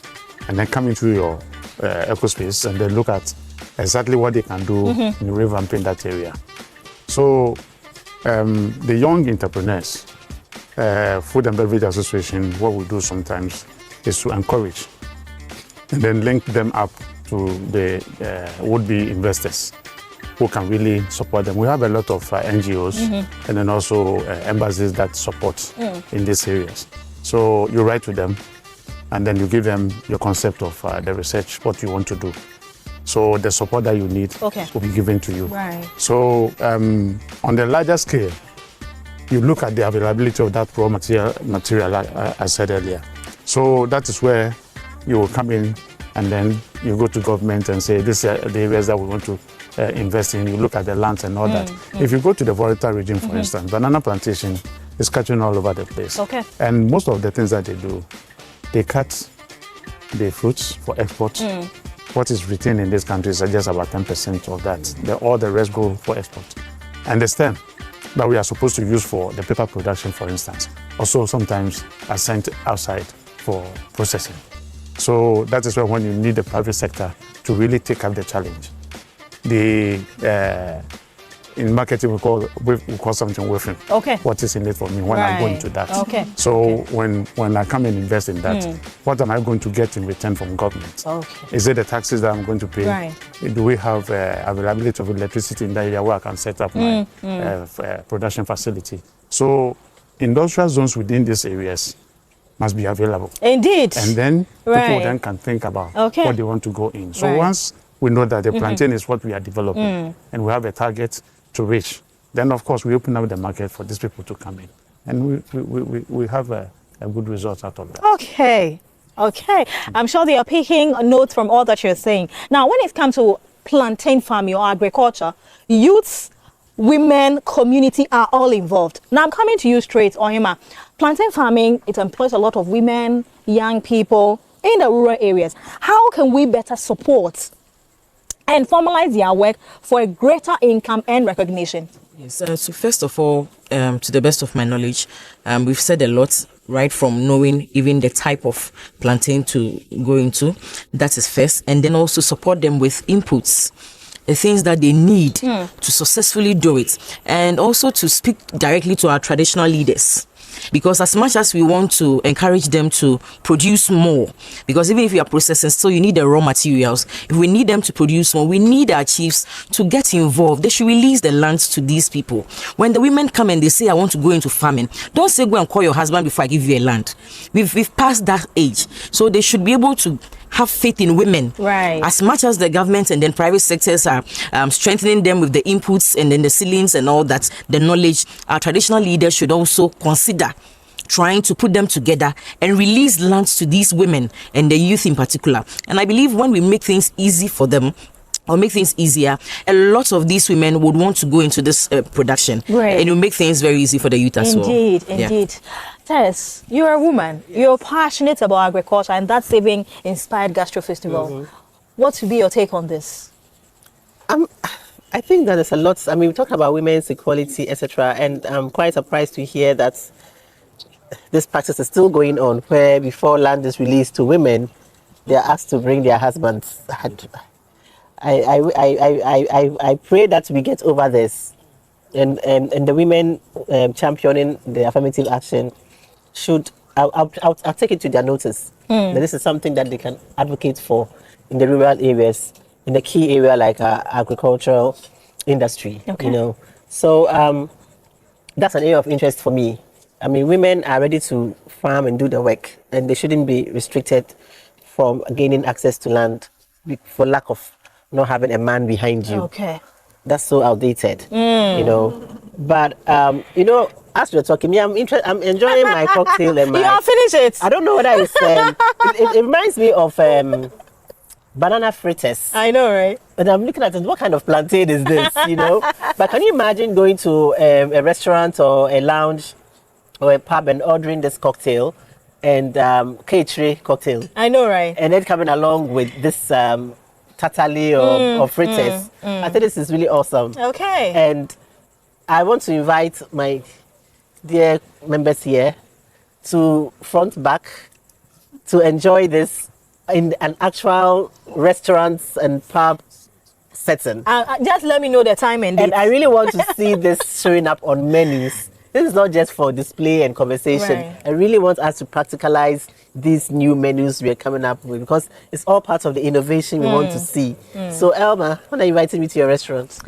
and then come into your ecospace and then look at exactly what they can do in revamping that area. So the young entrepreneurs, Food and Beverage Association, what we do sometimes is to encourage and then link them up to the would-be investors who can really support them. We have a lot of NGOs and then also embassies that support in these areas. So you write to them and then you give them your concept of the research, what you want to do. So the support that you need will be given to you. Right. So on the larger scale, you look at the availability of that raw material I said earlier. So that is where you will come in and then you go to government and say, these are the areas that we want to invest in. You look at the lands and all that. If you go to the volatile region, for instance, banana plantation is catching all over the place. Okay. And most of the things that they do, they cut the fruits for export. What is retained in these countries are just about 10% of that. All the rest go for export. And the stem that we are supposed to use for the paper production, for instance, also sometimes are sent outside for processing. So that is where when you need the private sector to really take up the challenge. In marketing, we call something wafering. Okay. What is in it for me when I go into that? Okay. So when I come and invest in that, what am I going to get in return from government? Okay. Is it the taxes that I'm going to pay? Right. Do we have availability of electricity in that area where I can set up my production facility? So industrial zones within these areas must be available. Indeed. And then people then can think about what they want to go in. So once we know that the plantain is what we are developing and we have a target to reach, then of course we open up the market for these people to come in. And we have a good result out of that. Okay. I'm sure they are picking notes from all that you're saying. Now, when it comes to plantain farming or agriculture, youths, women, community are all involved. Now, I'm coming to you straight, Onyema. Plantain farming, it employs a lot of women, young people in the rural areas. How can we better support and formalize their work for a greater income and recognition? Yes, so first of all, to the best of my knowledge, we've said a lot, right from knowing even the type of plantain to go into. That is first. And then also support them with inputs, the things that they need to successfully do it. And also to speak directly to our traditional leaders. Because as much as we want to encourage them to produce more, because even if you are processing, still you need the raw materials. If we need them to produce more, we need our chiefs to get involved. They should release the lands to these people. When the women come and they say, I want to go into farming, don't say go and call your husband before I give you a land. We've passed that age. So they should be able to have faith in women. Right. As much as the government and then private sectors are strengthening them with the inputs and then the ceilings and all that, the knowledge, our traditional leaders should also consider trying to put them together and release lands to these women and the youth in particular. And I believe when we make things easy for them, or make things easier, a lot of these women would want to go into this production. Right. And it will make things very easy for the youth as well. Indeed. Tess, you're a woman. You're passionate about agriculture, and that's even inspired Gastro Feastival. What would be your take on this? I think that there's a lot. I mean, we talk about women's equality, etc., and I'm quite surprised to hear that this practice is still going on, where before land is released to women, they are asked to bring their husbands. I pray that we get over this, and the women championing the affirmative action should. I'll take it to their notice. That this is something that they can advocate for in the rural areas, in the key area like agricultural industry. Okay. You know, so that's an area of interest for me. I mean, women are ready to farm and do the work, and they shouldn't be restricted from gaining access to land for lack of not having a man behind you. Okay. That's so outdated, you know. But as we're talking, I'm enjoying my cocktail and my. You have finished it. I don't know whether it's. It reminds me of banana fritters. I know, right? And I'm looking at it. What kind of plantain is this? You know. But can you imagine going to a restaurant or a lounge or a pub and ordering this cocktail and K3 cocktail? I know, right? And then coming along with this. Tatali or fritters. I think this is really awesome. Okay. And I want to invite my dear members here to front back to enjoy this in an actual restaurant and pub setting. Just let me know the time and date. And I really want to see this showing up on menus. This is not just for display and conversation. Right. I really want us to practicalize these new menus we are coming up with because it's all part of the innovation we want to see. So, Elma, when are you inviting me to your restaurant? So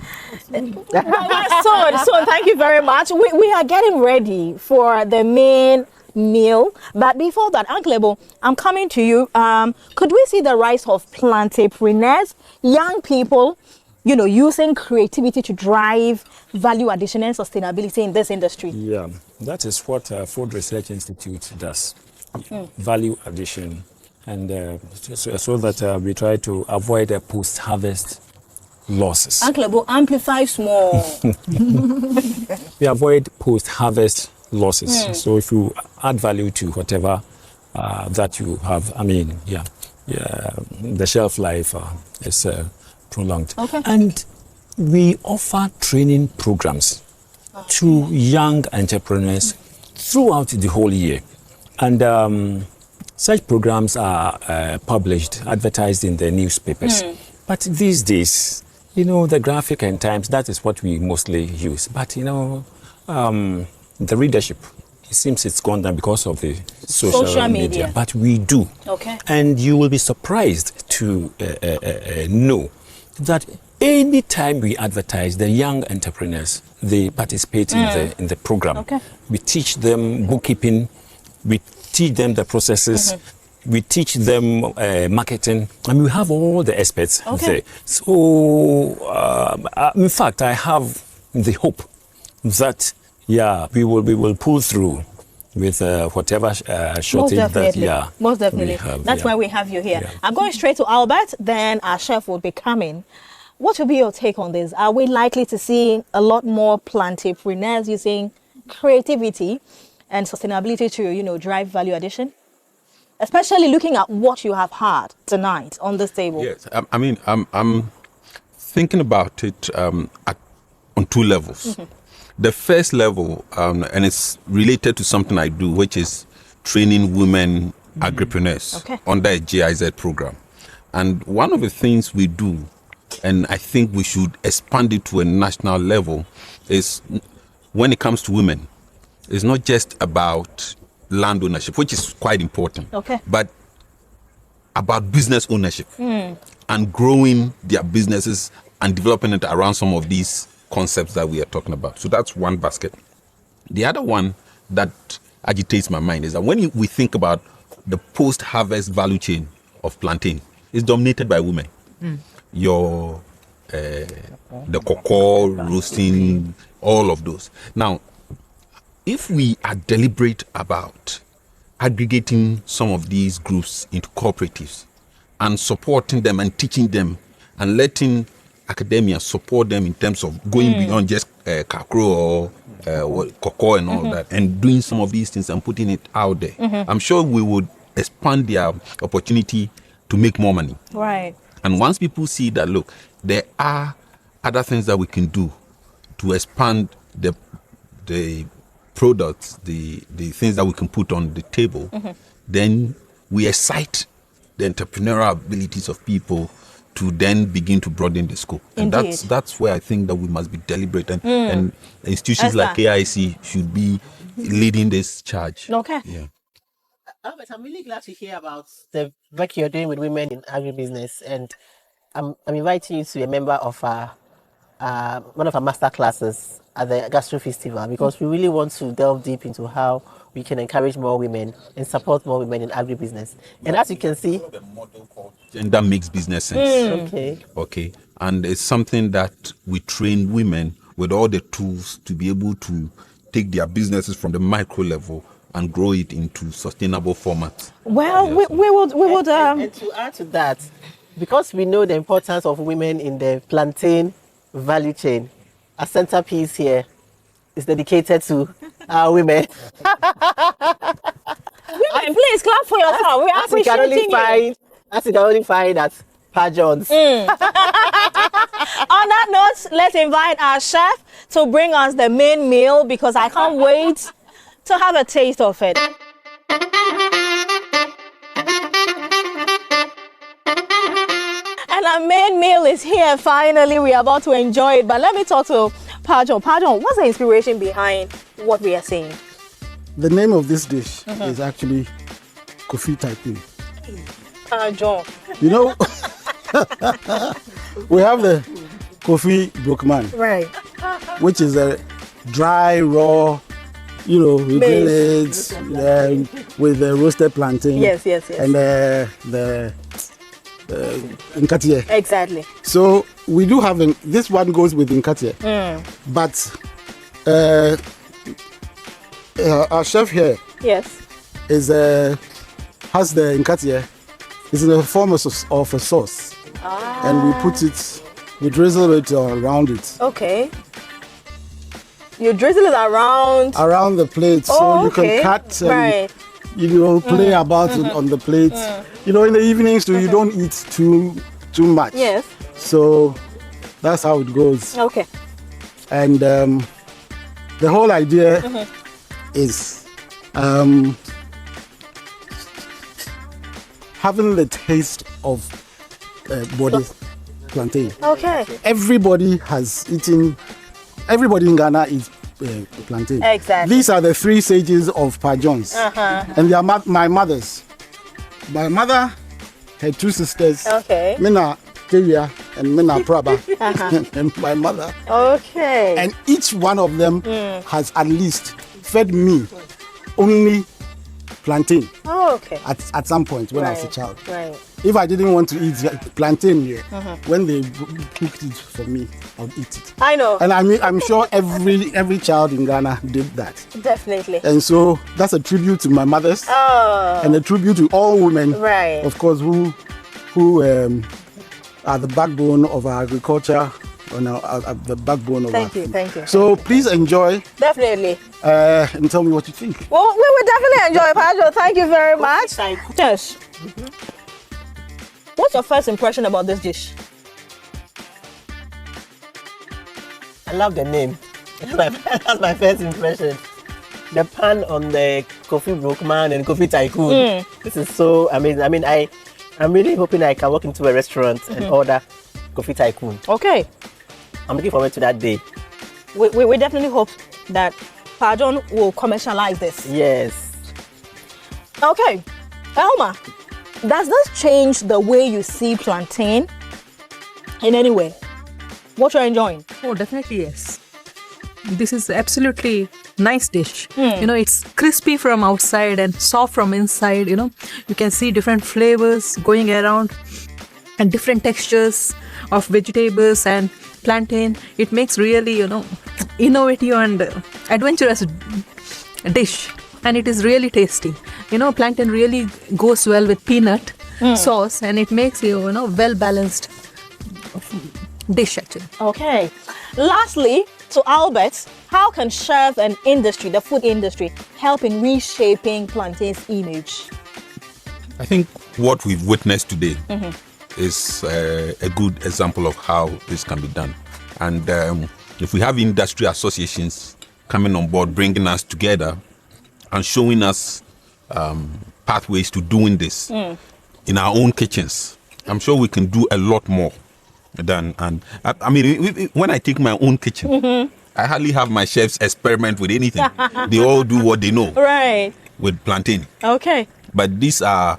thank you very much. We are getting ready for the main meal. But before that, Uncle Ebo, I'm coming to you. Could we see the rise of plantainpreneurs, young people, using creativity to drive value addition and sustainability in this industry? Yeah, that is what Food Research Institute does. Value addition, and so that we try to avoid post-harvest losses. Uncle Ebo, amplify small. We avoid post-harvest losses. So if you add value to whatever that you have, the shelf life is prolonged. Okay. And we offer training programs to young entrepreneurs throughout the whole year. And such programs are advertised in the newspapers. But these days, the graphic and times, that is what we mostly use. But, the readership, it seems it's gone down because of the social media. But we do. Okay. And you will be surprised to know that any time we advertise, the young entrepreneurs, they participate in the program. Okay. We teach them bookkeeping, we teach them the processes, we teach them marketing, and we have all the experts there. So, in fact, I have the hope that we will pull through with whatever shortage that most definitely. We have, That's why we have you here. I'm going straight to Albert, then our chef will be coming. What will be your take on this? Are we likely to see a lot more plantainpreneurs using creativity and sustainability to, drive value addition? Especially looking at what you have had tonight on this table. Yes, I'm thinking about it on two levels. The first level, and it's related to something I do, which is training women agripreneurs under a GIZ program. And one of the things we do, and I think we should expand it to a national level, is when it comes to women, it's not just about land ownership, which is quite important, but about business ownership and growing their businesses and developing it around some of these concepts that we are talking about. So that's one basket. The other one that agitates my mind is that when we think about the post-harvest value chain of plantain, it's dominated by women. The cocoa, roasting, all of those. Now, if we are deliberate about aggregating some of these groups into cooperatives and supporting them and teaching them and letting academia support them in terms of going beyond just kaklo or cocoa and all that, and doing some of these things and putting it out there, I'm sure we would expand their opportunity to make more money. Right. And once people see that, look, there are other things that we can do to expand the products, the things that we can put on the table, then we excite the entrepreneurial abilities of people to then begin to broaden the scope. And that's where I think that we must be deliberate, and institutions like KIC should be leading this charge. Okay. Yeah. Albert, I'm really glad to hear about the work you're doing with women in agribusiness, and I'm inviting you to be a member of our one of our master classes at the Gastro Feastival, because we really want to delve deep into how we can encourage more women and support more women in agribusiness. And as you can see, the model called gender makes business sense. Okay. And it's something that we train women with all the tools to be able to take their businesses from the micro level and grow it into sustainable format. Well, we would. And to add to that, because we know the importance of women in the plantain value chain, a centerpiece here is dedicated to our women. Women, please clap for yourself. We are appreciating you. As you can only find at Pa John's. On that note, let's invite our chef to bring us the main meal, because I can't wait to have a taste of it. And our main meal is here. Finally, we are about to enjoy it. But let me talk to Pa John. Pa John, what's the inspiration behind what we are seeing? The name of this dish is actually Kofi Tycoon. Pa John. You know, we have the Kofi Brokeman, Right. which is a dry, raw, with millet, with the roasted plantain. Yes. And the inkatie. Exactly. So we do have this one goes with inkatie, but our chef here Yes. is has the inkatie. It's in the form of a sauce, and we drizzle it around it. Okay. You drizzle it around the plate, so you can cut and play about it on the plate. In the evenings too, you don't eat too much. Yes. So that's how it goes. Okay. And the whole idea is having the taste of body plantain. Okay. Everybody in Ghana eats plantain. Exactly. These are the three sages of Pa John's. And they are my mothers. My mother had two sisters. Okay. Mina Teria and Mina Praba. And my mother. Okay. And each one of them has at least fed me only plantain. Oh, okay. At some point when I was a child. Right. If I didn't want to eat plantain here, when they cooked it for me, I would eat it. I know. And I'm sure every child in Ghana did that. Definitely. And so that's a tribute to my mothers and a tribute to all women, Right. of course, who are the backbone of our agriculture, the backbone of our food. Thank you. So please enjoy. Definitely. And tell me what you think. Well, we will definitely enjoy it, Pa John. Thank you very much. Yes. What's your first impression about this dish? I love the name. That's my first impression. The pan on the Kofi Brokeman and Kofi Tycoon. This is so amazing. I mean, I'm really hoping I can walk into a restaurant and order Kofi Tycoon. Okay. I'm looking forward to that day. We definitely hope that Pa John will commercialize this. Yes. Okay. Elma, does this change the way you see plantain in any way? What you're enjoying? Oh, definitely yes. This is absolutely nice dish. It's crispy from outside and soft from inside. You can see different flavors going around and different textures of vegetables and plantain. It makes really, innovative and adventurous dish. And it is really tasty. Plantain really goes well with peanut sauce, and it makes well-balanced dish actually. Okay. Lastly, to Albert, how can chefs and industry, the food industry, help in reshaping plantain's image? I think what we've witnessed today is a good example of how this can be done. And if we have industry associations coming on board, bringing us together and showing us pathways to doing this in our own kitchens, I'm sure we can do a lot more than. And I mean, when I take my own kitchen, I hardly have my chefs experiment with anything. They all do what they know, right, with plantain. Okay. But these are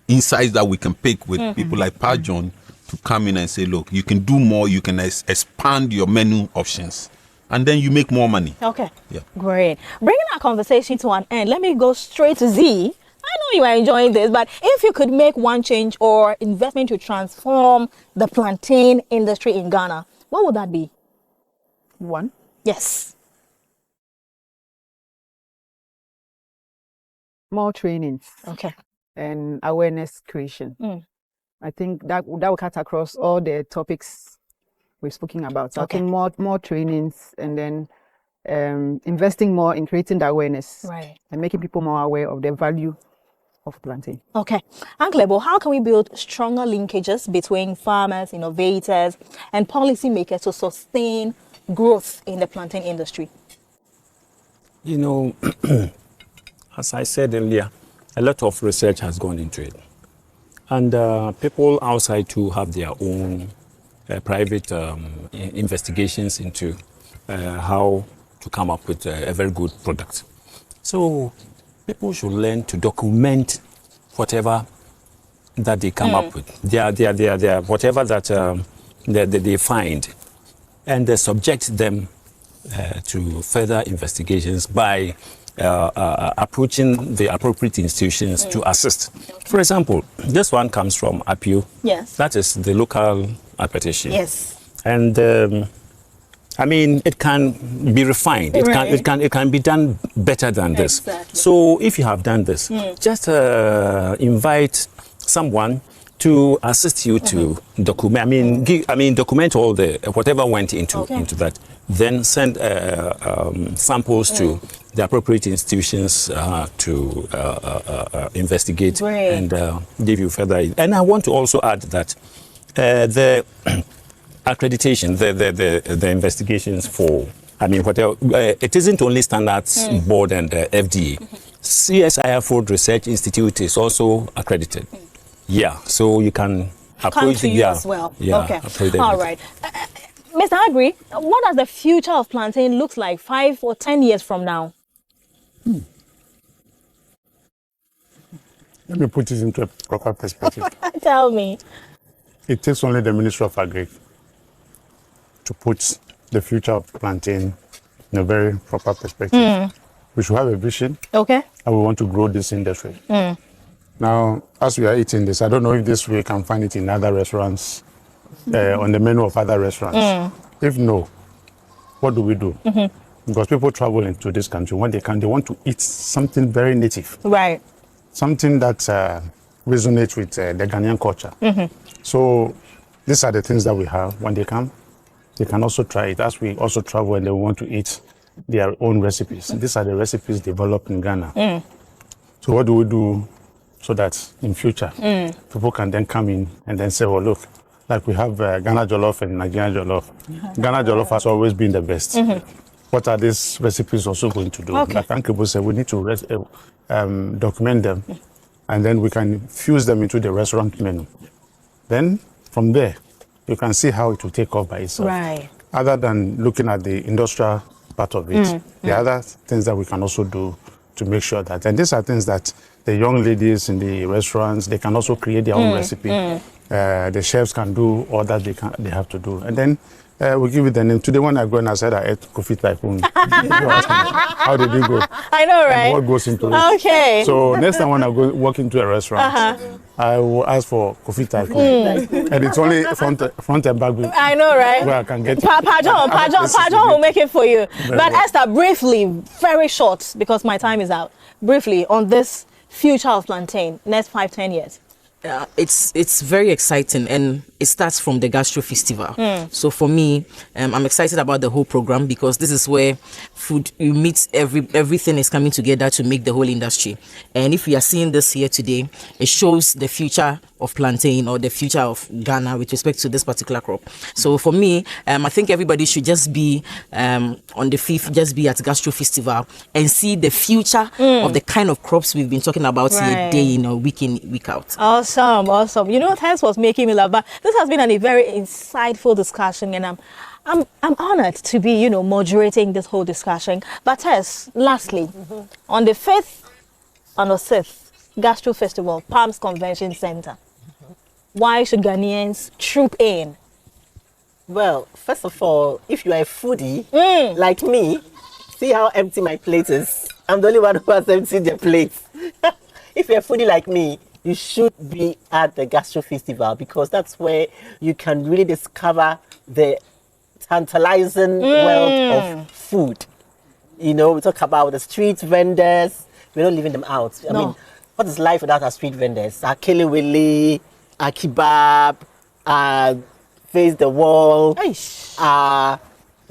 insights that we can pick with people like Pa John to come in and say, look, you can do more, you can expand your menu options, and then you make more money. Okay. Yeah. Great. Bringing our conversation to an end, let me go straight to Z. I know you are enjoying this, but if you could make one change or investment to transform the plantain industry in Ghana, what would that be? One, Yes. more trainings Okay. and awareness creation. I think that will cut across all the topics we've spoken about. So Okay. I think more trainings, and then investing more in creating the awareness, Right. and making people more aware of the value of plantain. Okay. Uncle Ebo, how can we build stronger linkages between farmers, innovators, and policymakers to sustain growth in the plantain industry? You know, as I said earlier, a lot of research has gone into it. And people outside too have their own private investigations into how to come up with a very good product. So people should learn to document whatever that they come up with, their whatever that they find, and they subject them to further investigations by approaching the appropriate institutions to assist. For example, this one comes from APIO. Yes. That is the local appetition. Yes. And I mean, it can be refined. Right. It can be done better than this. Exactly. So if you have done this, just invite someone to assist you to document. I mean, document all the whatever went into that. Then send samples to the appropriate institutions to investigate and give you further. And I want to also add that the accreditation, the investigations for, I mean, whatever, it isn't only Standards Board and FDA. CSIR Food Research Institute is also accredited. Yeah, so you can Come to you as well. Yeah, okay. All right. Mr. Agri, what does the future of plantain look like 5 or 10 years from now? Let me put this into a proper perspective. Tell me. It takes only the Ministry of Agri to put the future of plantain in a very proper perspective. We should have a vision. Okay. And we want to grow this industry. Now, as we are eating this, I don't know if this we can find it in other restaurants, on the menu of other restaurants. If no, what do we do? Because people travel into this country, when they want to eat something very native. Right. Something that resonates with the Ghanaian culture. So these are the things that we have. When they come, they can also try it. As we also travel and they want to eat their own recipes. These are the recipes developed in Ghana. So what do we do so that in future, people can then come in and then say, well, look, like we have Ghana Jollof and Nigerian Jollof. Ghana Jollof has always been the best. What are these recipes also going to do? Okay. Like Uncle said, we need to document them, and then we can fuse them into the restaurant menu. Then from there, you can see how it will take off by itself. Right. Other than looking at the industrial part of it, the other things that we can also do to make sure that, and these are things that the young ladies in the restaurants, they can also create their own recipe. The chefs can do all that they have to do. And then we give it the name. Today when I go and I said I ate Kofi Tycoon. How did it go? I know, right? And what goes into it? Okay. So next time when I go walk into a restaurant, I will ask for Kofi Tycoon. And it's only front and back. I know, right? Where I can get Pardon will make it for you. But Esther, briefly, very short, because my time is out, briefly on this future of plantain, next 5-10 years. It's very exciting, and it starts from the Gastro Feastival. So for me, I'm excited about the whole program, because this is where food, you meet everything is coming together to make the whole industry. And if we are seeing this here today, it shows the future of plantain, or the future of Ghana with respect to this particular crop. So for me, I think everybody should just be on the 5th, just be at Gastro Feastival and see the future of the kind of crops we've been talking about here, day in or week in, week out. Awesome. You know, thanks for making me laugh. But this has been a very insightful discussion, and I'm honored to be, moderating this whole discussion. But Tess, lastly, on the 5th and the 6th, Gastro Festival, Palms Convention Center. why should Ghanaians troop in? Well, first of all, if you are a foodie like me, see how empty my plate is. I'm the only one who has emptied the plate. If you're a foodie like me, you should be at the Gastro Feastival because that's where you can really discover the tantalizing world of food. You know, we talk about the street vendors. We're not leaving them out. I mean, what is life without our street vendors? Our kelewele, our kebab, our face the wall, our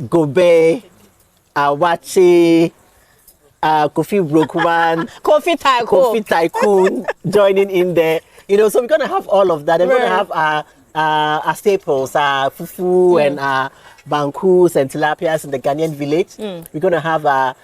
gɔbɛ, our wache, Kofi Brokeman, Kofi Tycoon joining in there. You know, so we're going to have all of that. And we're going to have our staples, our fufu and our bankus and tilapias in the Ghanaian village. We're going to have a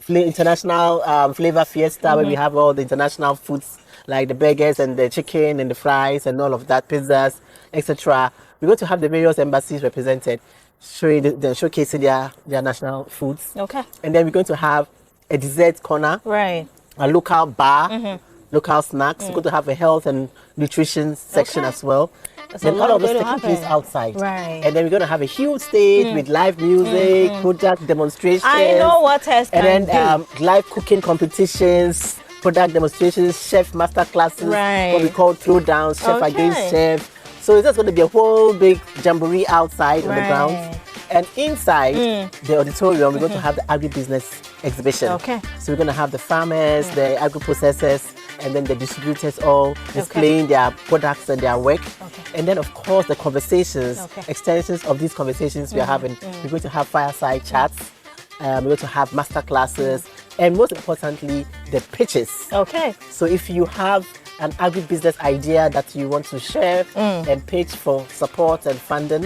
international flavor fiesta where we have all the international foods like the burgers and the chicken and the fries and all of that, pizzas, etc. We're going to have the various embassies represented, showcasing their national foods. Okay. And then we're going to have a dessert corner, right? A local bar, local snacks. We're going to have a health and nutrition section as well. Then all of this taking place outside. Right. And then we're going to have a huge stage with live music, product demonstrations. I know what has and then live cooking competitions, product demonstrations, chef master classes, what we call throwdowns, chef against chef. So it's just going to be a whole big jamboree outside on the grounds. And inside the auditorium, we're going to have the agribusiness exhibition. Okay. So we're going to have the farmers, the agro-processors, and then the distributors all displaying their products and their work. And then, of course, the conversations, extensions of these conversations we are having. We're going to have fireside chats. We're going to have master classes. And most importantly, the pitches. Okay. So if you have an agribusiness idea that you want to share and pitch for support and funding,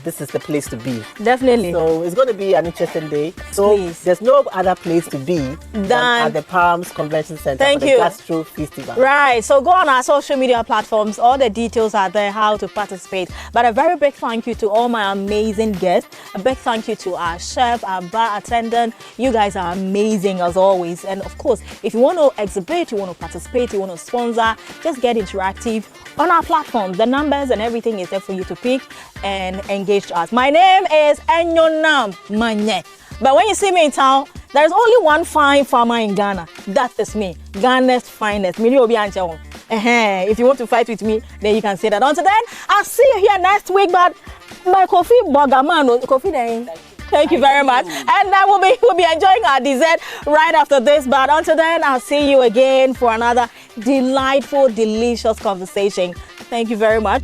this is the place to be. Definitely. So it's going to be an interesting day. So there's no other place to be than at the Palms Convention Center for the Gastro Feastival. Right. So go on our social media platforms. All the details are there, how to participate. But a very big thank you to all my amazing guests. A big thank you to our chef, our bar attendant. You guys are amazing as always. And of course, if you want to exhibit, you want to participate, you want to sponsor, just get interactive on our platform. The numbers and everything is there for you to pick and engage to us. My name is Enyonam Manye. But when you see me in town, there's only one fine farmer in Ghana. That is me. Ghana's finest. If you want to fight with me, then you can say that. Until then, I'll see you here next week. But my Kofi Brokeman, Kofi Day. Thank you very much. And we'll be enjoying our dessert right after this. But until then, I'll see you again for another delightful, delicious conversation. Thank you very much.